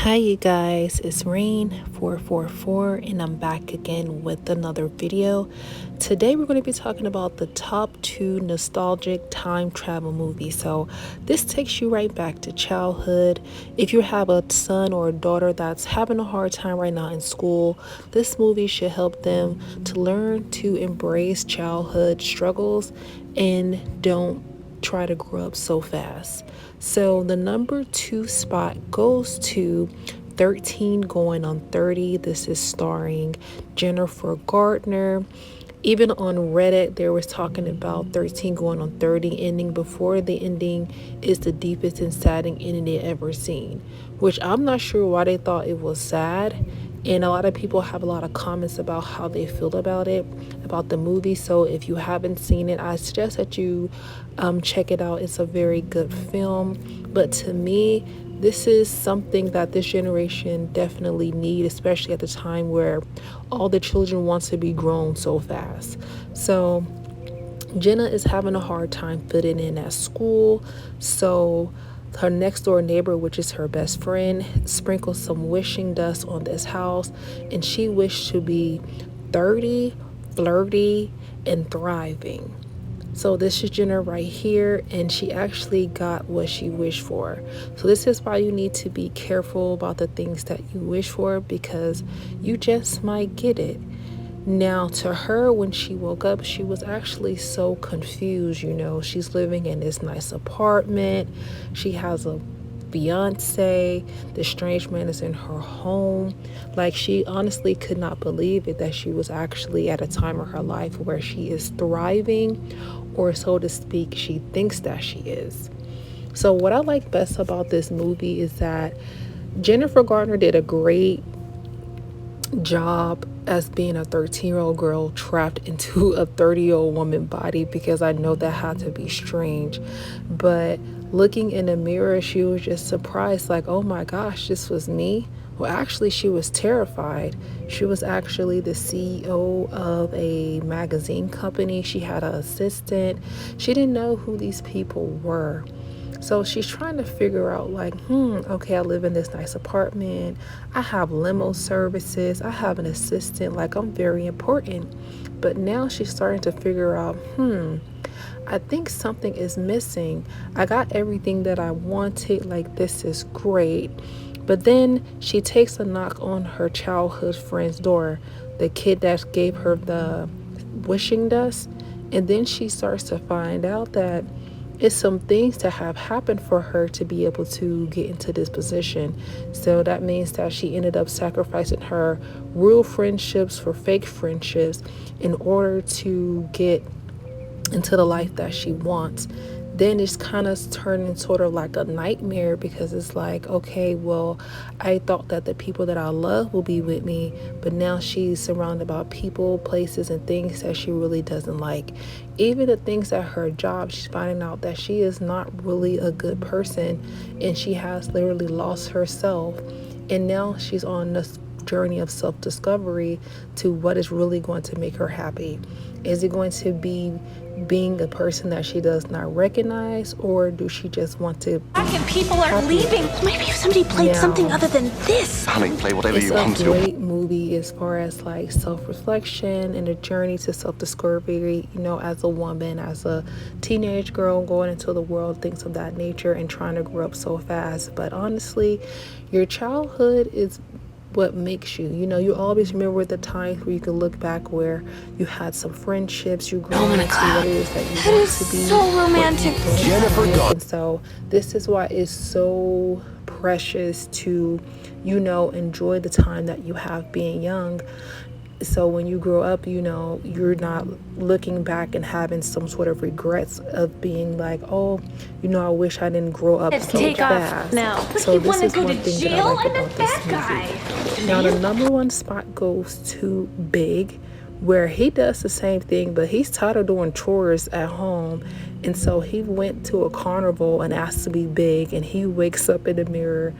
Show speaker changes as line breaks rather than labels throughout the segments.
Hi, you guys, it's Rain444, and I'm back again with another video. Today, we're going to be talking about the top 2 nostalgic time travel movies. So, this takes you right back to childhood. If you have a son or a daughter that's having a hard time right now in school, this movie should help them to learn to embrace childhood struggles and don't try to grow up so fast. So the number 2 spot goes to 13 Going on 30. This is starring Jennifer Gardner. Even on Reddit, they was talking about 13 Going on 30 ending before the ending is the deepest and saddest ending they ever seen, which I'm not sure why they thought it was sad. And a lot of people have a lot of comments about how they feel about it, about the movie. So if you haven't seen it, I suggest that you check it out. It's a very good film. But to me, this is something that this generation definitely need, especially at the time where all the children want to be grown so fast. So Jenna is having a hard time fitting in at school. So her next door neighbor, which is her best friend, sprinkles some wishing dust on this house, and she wished to be 30, flirty, and thriving. So this is Jenna right here, and she actually got what she wished for. So this is why you need to be careful about the things that you wish for, because you just might get it. Now, to her, when she woke up, she was actually so confused. She's living in this nice apartment. She has a fiance. The strange man is in her home. Like, she honestly could not believe it, that she was actually at a time of her life where she is thriving, or so to speak, she thinks that she is. So what I like best about this movie is that Jennifer Gardner did a great job as being a 13-year-old girl trapped into a 30-year-old woman body, because I know that had to be strange. But looking in the mirror, she was just surprised, like, oh my gosh, this was me. Well, actually, she was terrified. She was actually the CEO of a magazine company. She had an assistant. She didn't know who these people were. So she's trying to figure out, like, okay, I live in this nice apartment. I have limo services. I have an assistant. Like, I'm very important. But now she's starting to figure out, I think something is missing. I got everything that I wanted. Like, this is great. But then she takes a knock on her childhood friend's door, the kid that gave her the wishing dust. And then she starts to find out that it's some things that have happened for her to be able to get into this position. So that means that she ended up sacrificing her real friendships for fake friendships in order to get into the life that she wants. Then it's kind of turning sort of like a nightmare, because it's like, okay, well, I thought that the people that I love will be with me, but now she's surrounded by people, places, and things that she really doesn't like. Even the things at her job, she's finding out that she is not really a good person, and she has literally lost herself. And now she's on this journey of self-discovery to what is really going to make her happy. Is it going to be being a person that she does not recognize, or do she just want to be
and people are happy? Leaving. Maybe if somebody played something other than this.
Honey, play whatever you want to.
It's a great movie as far as like self-reflection and a journey to self-discovery, as a woman, as a teenage girl going into the world, things of that nature, and trying to grow up so fast. But honestly, your childhood is what makes you. You always remember the times where you can look back where you had some friendships, you grew into what it is that you want to be.
So romantic.
Jennifer Gardner.
And so this is why it's so precious to, enjoy the time that you have being young. So when you grow up, you're not looking back and having some sort of regrets of being like, oh, I wish I didn't grow up so fast.
Now,
so
you
this
want to
is
go
one
to
thing
jail?
that I like
I'm
about
a
this
bad
movie.
guy.
Now the number 1 spot goes to Big, where he does the same thing, but he's tired of doing chores at home. And so he went to a carnival and asked to be big, and he wakes up in the mirror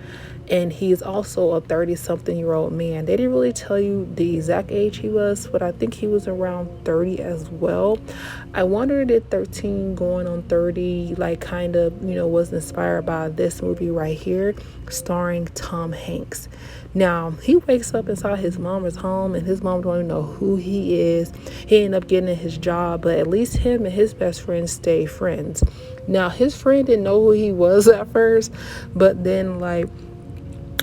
and he's also a 30-something-year-old man. They didn't really tell you the exact age he was, but I think he was around 30 as well. I wondered if 13 going on 30 like kind of, you know, was inspired by this movie right here, starring Tom Hanks. Now, he wakes up inside his mama's home, and his mom don't even know who he is. He ended up getting his job, but at least him and his best friend stay friends. Now, his friend didn't know who he was at first, but then, like,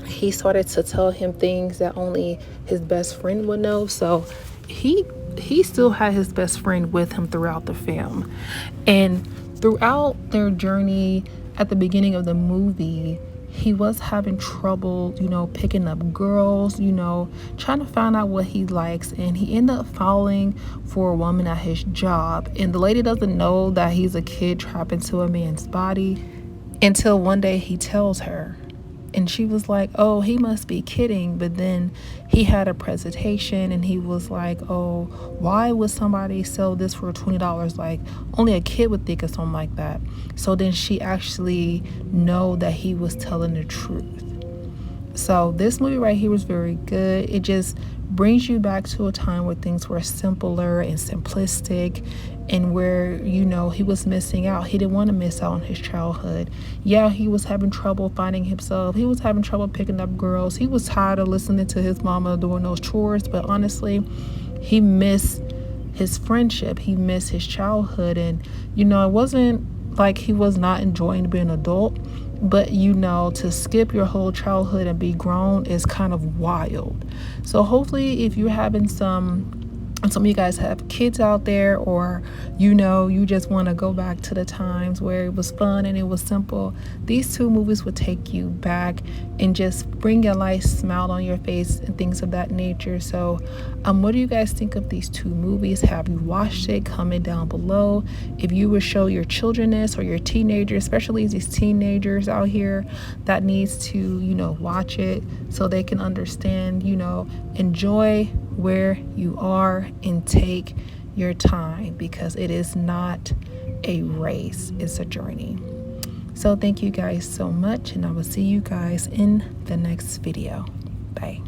he started to tell him things that only his best friend would know. So he still had his best friend with him throughout the film. And throughout their journey at the beginning of the movie, he was having trouble, you know, picking up girls, you know, trying to find out what he likes. And he ended up falling for a woman at his job. And the lady doesn't know that he's a kid trapped into a man's body until one day he tells her. And she was like, oh, he must be kidding. But then he had a presentation and he was like, oh, why would somebody sell this for $20? Like, only a kid would think of something like that. So then she actually know that he was telling the truth. So this movie right here was very good. It just brings you back to a time where things were simpler and simplistic, and where, you know, he was missing out. He didn't want to miss out on his childhood. Yeah, he was having trouble finding himself. He was having trouble picking up girls. He was tired of listening to his mama doing those chores. But honestly, he missed his friendship. He missed his childhood. And, you know, it wasn't like he was not enjoying being an adult. But, you know, to skip your whole childhood and be grown is kind of wild. So hopefully, if you're having some of you guys have kids out there, or, you know, you just want to go back to the times where it was fun and it was simple, these two movies would take you back and just bring a nice smile on your face and things of that nature. So what do you guys think of these two movies? Have you watched it? Comment down below. If you would show your children this, or your teenagers, especially these teenagers out here that needs to, you know, watch it so they can understand, you know, enjoy where you are and take your time, because it is not a race, it's a journey. So thank you guys so much, and I will see you guys in the next video. Bye.